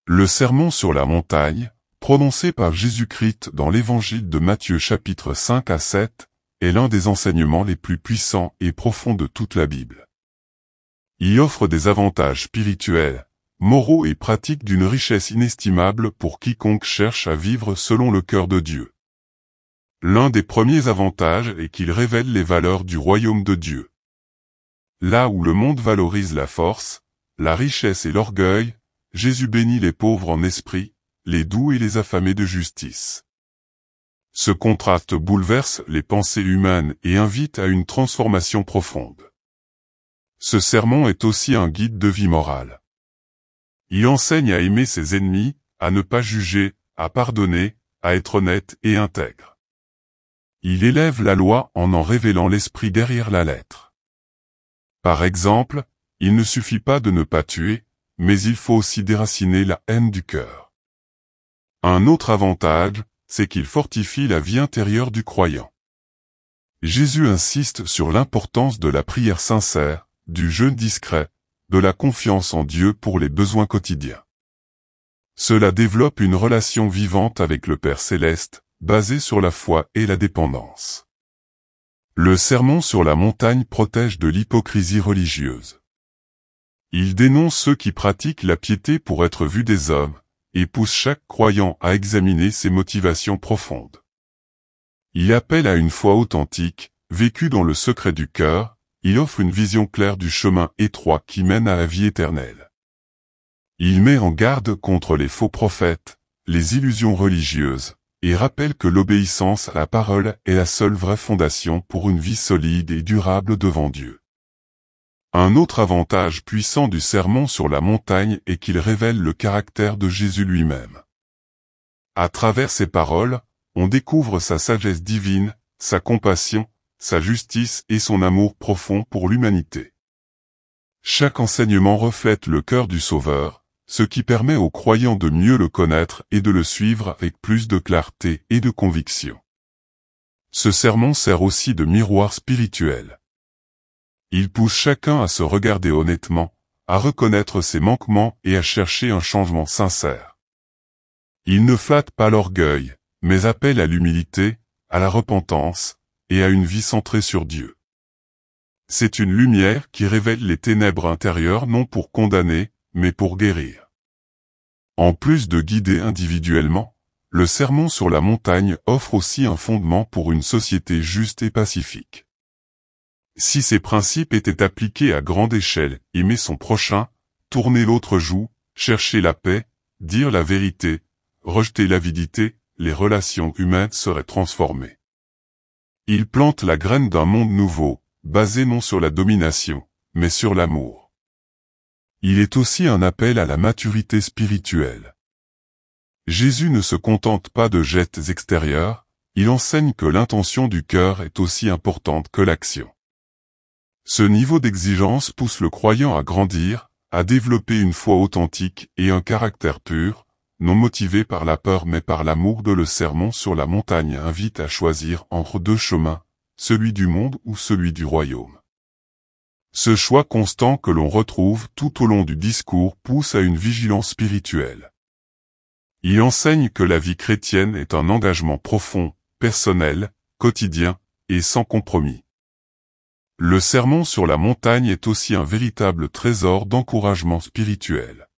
Le sermon sur la montagne, prononcé par Jésus-Christ dans l'évangile de Matthieu chapitre 5 à 7, est l'un des enseignements les plus puissants et profonds de toute la Bible. Il offre des avantages spirituels, moraux et pratiques d'une richesse inestimable pour quiconque cherche à vivre selon le cœur de Dieu. L'un des premiers avantages est qu'il révèle les valeurs du royaume de Dieu. Là où le monde valorise la force, la richesse et l'orgueil, Jésus bénit les pauvres en esprit, les doux et les affamés de justice. Ce contraste bouleverse les pensées humaines et invite à une transformation profonde. Ce sermon est aussi un guide de vie morale. Il enseigne à aimer ses ennemis, à ne pas juger, à pardonner, à être honnête et intègre. Il élève la loi en révélant l'esprit derrière la lettre. Par exemple, il ne suffit pas de ne pas tuer, mais il faut aussi déraciner la haine du cœur. Un autre avantage, c'est qu'il fortifie la vie intérieure du croyant. Jésus insiste sur l'importance de la prière sincère, du jeûne discret, de la confiance en Dieu pour les besoins quotidiens. Cela développe une relation vivante avec le Père Céleste, basée sur la foi et la dépendance. Le sermon sur la montagne protège de l'hypocrisie religieuse. Il dénonce ceux qui pratiquent la piété pour être vus des hommes, et pousse chaque croyant à examiner ses motivations profondes. Il appelle à une foi authentique, vécue dans le secret du cœur. Il offre une vision claire du chemin étroit qui mène à la vie éternelle. Il met en garde contre les faux prophètes, les illusions religieuses, et rappelle que l'obéissance à la parole est la seule vraie fondation pour une vie solide et durable devant Dieu. Un autre avantage puissant du sermon sur la montagne est qu'il révèle le caractère de Jésus lui-même. À travers ses paroles, on découvre sa sagesse divine, sa compassion, sa justice et son amour profond pour l'humanité. Chaque enseignement reflète le cœur du Sauveur, ce qui permet aux croyants de mieux le connaître et de le suivre avec plus de clarté et de conviction. Ce sermon sert aussi de miroir spirituel. Il pousse chacun à se regarder honnêtement, à reconnaître ses manquements et à chercher un changement sincère. Il ne flatte pas l'orgueil, mais appelle à l'humilité, à la repentance, et à une vie centrée sur Dieu. C'est une lumière qui révèle les ténèbres intérieures non pour condamner, mais pour guérir. En plus de guider individuellement, le sermon sur la montagne offre aussi un fondement pour une société juste et pacifique. Si ces principes étaient appliqués à grande échelle, aimer son prochain, tourner l'autre joue, chercher la paix, dire la vérité, rejeter l'avidité, les relations humaines seraient transformées. Il plante la graine d'un monde nouveau, basé non sur la domination, mais sur l'amour. Il est aussi un appel à la maturité spirituelle. Jésus ne se contente pas de gestes extérieurs, il enseigne que l'intention du cœur est aussi importante que l'action. Ce niveau d'exigence pousse le croyant à grandir, à développer une foi authentique et un caractère pur, non motivé par la peur mais par l'amour. Le sermon sur la montagne invite à choisir entre deux chemins, celui du monde ou celui du royaume. Ce choix constant que l'on retrouve tout au long du discours pousse à une vigilance spirituelle. Il enseigne que la vie chrétienne est un engagement profond, personnel, quotidien, et sans compromis. Le sermon sur la montagne est aussi un véritable trésor d'encouragement spirituel.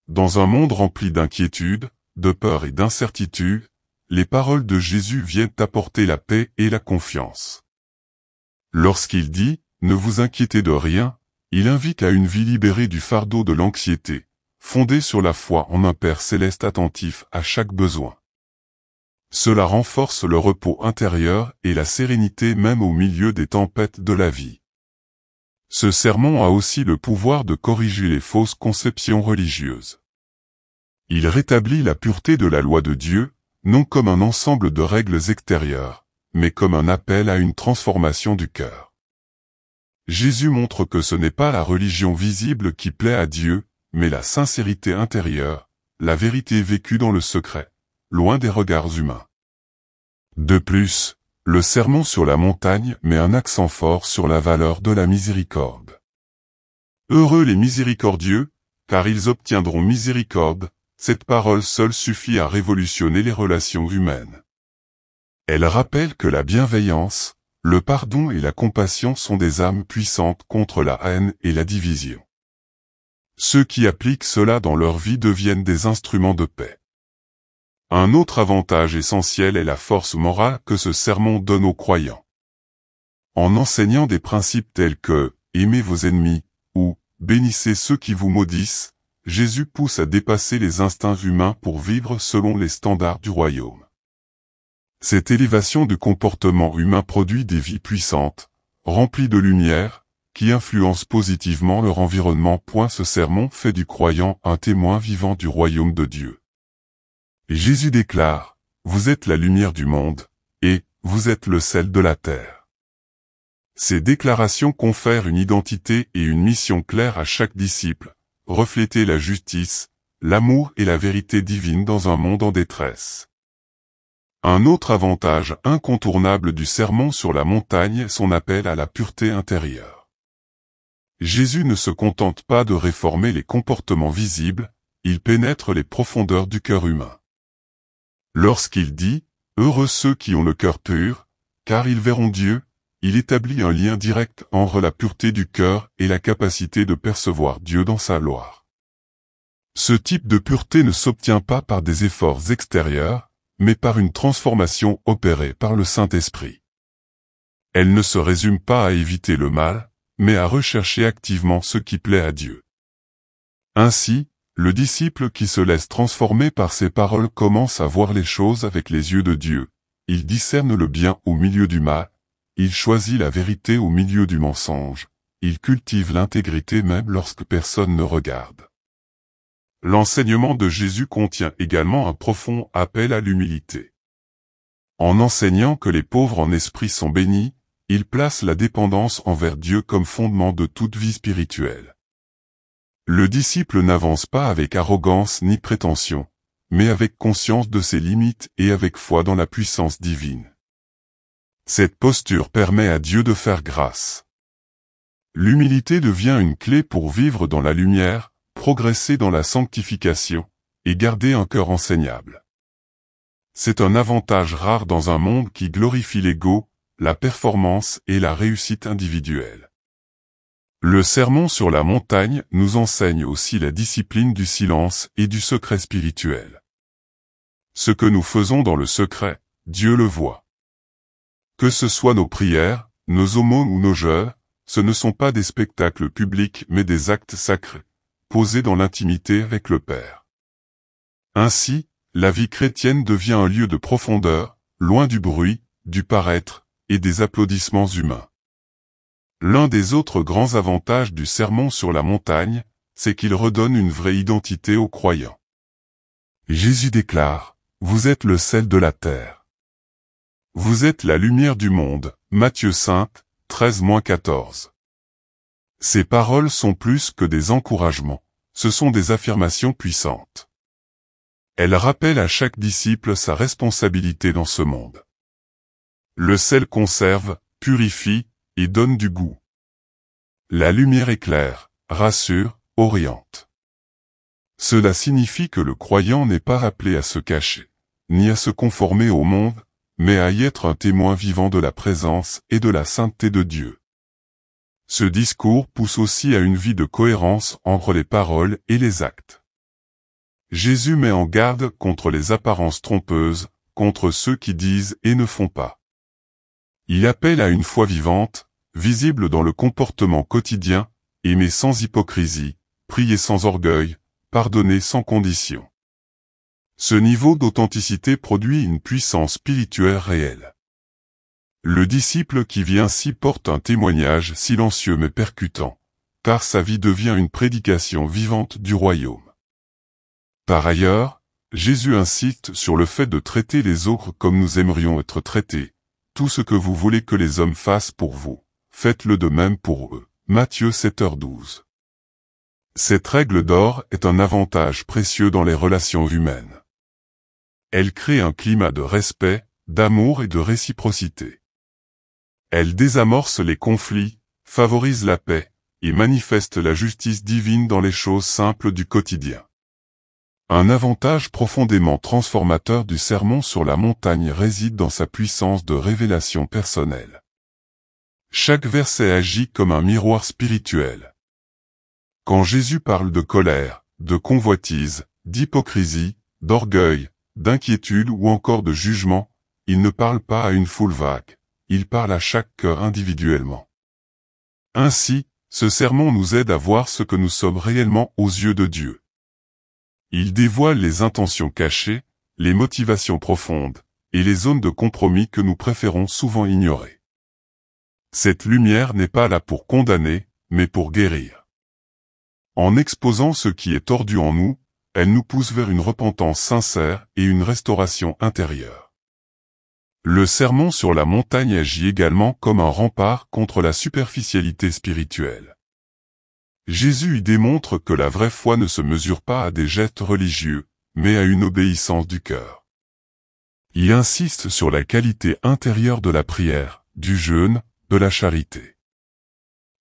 Dans un monde rempli d'inquiétude, de peur et d'incertitude, les paroles de Jésus viennent apporter la paix et la confiance. Lorsqu'il dit « Ne vous inquiétez de rien », il invite à une vie libérée du fardeau de l'anxiété, fondée sur la foi en un Père céleste attentif à chaque besoin. Cela renforce le repos intérieur et la sérénité même au milieu des tempêtes de la vie. Ce sermon a aussi le pouvoir de corriger les fausses conceptions religieuses. Il rétablit la pureté de la loi de Dieu, non comme un ensemble de règles extérieures, mais comme un appel à une transformation du cœur. Jésus montre que ce n'est pas la religion visible qui plaît à Dieu, mais la sincérité intérieure, la vérité vécue dans le secret, loin des regards humains. De plus, le sermon sur la montagne met un accent fort sur la valeur de la miséricorde. Heureux les miséricordieux, car ils obtiendront miséricorde. Cette parole seule suffit à révolutionner les relations humaines. Elle rappelle que la bienveillance, le pardon et la compassion sont des armes puissantes contre la haine et la division. Ceux qui appliquent cela dans leur vie deviennent des instruments de paix. Un autre avantage essentiel est la force morale que ce sermon donne aux croyants. En enseignant des principes tels que « aimez vos ennemis » ou « bénissez ceux qui vous maudissent », Jésus pousse à dépasser les instincts humains pour vivre selon les standards du royaume. Cette élévation du comportement humain produit des vies puissantes, remplies de lumière, qui influencent positivement leur environnement. Ce sermon fait du croyant un témoin vivant du royaume de Dieu. Et Jésus déclare, « Vous êtes la lumière du monde, et vous êtes le sel de la terre. » Ces déclarations confèrent une identité et une mission claire à chaque disciple, refléter la justice, l'amour et la vérité divine dans un monde en détresse. Un autre avantage incontournable du sermon sur la montagne est son appel à la pureté intérieure. Jésus ne se contente pas de réformer les comportements visibles, il pénètre les profondeurs du cœur humain. Lorsqu'il dit « Heureux ceux qui ont le cœur pur, car ils verront Dieu », il établit un lien direct entre la pureté du cœur et la capacité de percevoir Dieu dans sa gloire. Ce type de pureté ne s'obtient pas par des efforts extérieurs, mais par une transformation opérée par le Saint-Esprit. Elle ne se résume pas à éviter le mal, mais à rechercher activement ce qui plaît à Dieu. Ainsi, le disciple qui se laisse transformer par ces paroles commence à voir les choses avec les yeux de Dieu. Il discerne le bien au milieu du mal, il choisit la vérité au milieu du mensonge, il cultive l'intégrité même lorsque personne ne regarde. L'enseignement de Jésus contient également un profond appel à l'humilité. En enseignant que les pauvres en esprit sont bénis, il place la dépendance envers Dieu comme fondement de toute vie spirituelle. Le disciple n'avance pas avec arrogance ni prétention, mais avec conscience de ses limites et avec foi dans la puissance divine. Cette posture permet à Dieu de faire grâce. L'humilité devient une clé pour vivre dans la lumière, progresser dans la sanctification, et garder un cœur enseignable. C'est un avantage rare dans un monde qui glorifie l'ego, la performance et la réussite individuelle. Le sermon sur la montagne nous enseigne aussi la discipline du silence et du secret spirituel. Ce que nous faisons dans le secret, Dieu le voit. Que ce soit nos prières, nos aumônes ou nos jeûnes, ce ne sont pas des spectacles publics mais des actes sacrés, posés dans l'intimité avec le Père. Ainsi, la vie chrétienne devient un lieu de profondeur, loin du bruit, du paraître, et des applaudissements humains. L'un des autres grands avantages du sermon sur la montagne, c'est qu'il redonne une vraie identité aux croyants. Jésus déclare, « Vous êtes le sel de la terre. Vous êtes la lumière du monde. » Matthieu 5, 13-14. Ces paroles sont plus que des encouragements, ce sont des affirmations puissantes. Elles rappellent à chaque disciple sa responsabilité dans ce monde. Le sel conserve, purifie, et donne du goût. La lumière éclaire, rassure, oriente. Cela signifie que le croyant n'est pas appelé à se cacher, ni à se conformer au monde, mais à y être un témoin vivant de la présence et de la sainteté de Dieu. Ce discours pousse aussi à une vie de cohérence entre les paroles et les actes. Jésus met en garde contre les apparences trompeuses, contre ceux qui disent et ne font pas. Il appelle à une foi vivante, visible dans le comportement quotidien, aimer sans hypocrisie, prier sans orgueil, pardonner sans condition. Ce niveau d'authenticité produit une puissance spirituelle réelle. Le disciple qui vit ainsi porte un témoignage silencieux mais percutant, car sa vie devient une prédication vivante du royaume. Par ailleurs, Jésus insiste sur le fait de traiter les autres comme nous aimerions être traités. Tout ce que vous voulez que les hommes fassent pour vous, faites-le de même pour eux. Matthieu 7h12. Cette règle d'or est un avantage précieux dans les relations humaines. Elle crée un climat de respect, d'amour et de réciprocité. Elle désamorce les conflits, favorise la paix, et manifeste la justice divine dans les choses simples du quotidien. Un avantage profondément transformateur du sermon sur la montagne réside dans sa puissance de révélation personnelle. Chaque verset agit comme un miroir spirituel. Quand Jésus parle de colère, de convoitise, d'hypocrisie, d'orgueil, d'inquiétude ou encore de jugement, il ne parle pas à une foule vague, il parle à chaque cœur individuellement. Ainsi, ce sermon nous aide à voir ce que nous sommes réellement aux yeux de Dieu. Il dévoile les intentions cachées, les motivations profondes, et les zones de compromis que nous préférons souvent ignorer. Cette lumière n'est pas là pour condamner, mais pour guérir. En exposant ce qui est tordu en nous, elle nous pousse vers une repentance sincère et une restauration intérieure. Le sermon sur la montagne agit également comme un rempart contre la superficialité spirituelle. Jésus y démontre que la vraie foi ne se mesure pas à des gestes religieux, mais à une obéissance du cœur. Il insiste sur la qualité intérieure de la prière, du jeûne, de la charité.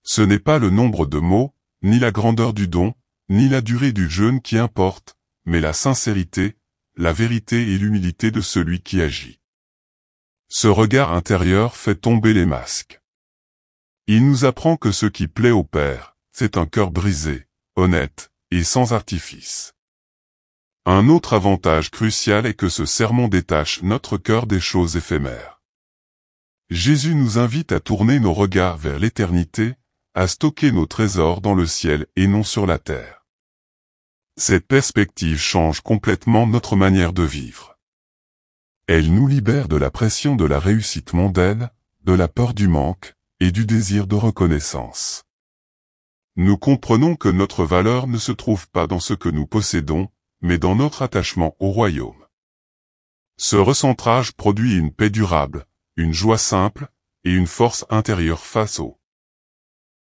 Ce n'est pas le nombre de mots, ni la grandeur du don, ni la durée du jeûne qui importe, mais la sincérité, la vérité et l'humilité de celui qui agit. Ce regard intérieur fait tomber les masques. Il nous apprend que ce qui plaît au Père, c'est un cœur brisé, honnête, et sans artifice. Un autre avantage crucial est que ce sermon détache notre cœur des choses éphémères. Jésus nous invite à tourner nos regards vers l'éternité, à stocker nos trésors dans le ciel et non sur la terre. Cette perspective change complètement notre manière de vivre. Elle nous libère de la pression de la réussite mondaine, de la peur du manque, et du désir de reconnaissance. Nous comprenons que notre valeur ne se trouve pas dans ce que nous possédons, mais dans notre attachement au royaume. Ce recentrage produit une paix durable, une joie simple, et une force intérieure face aux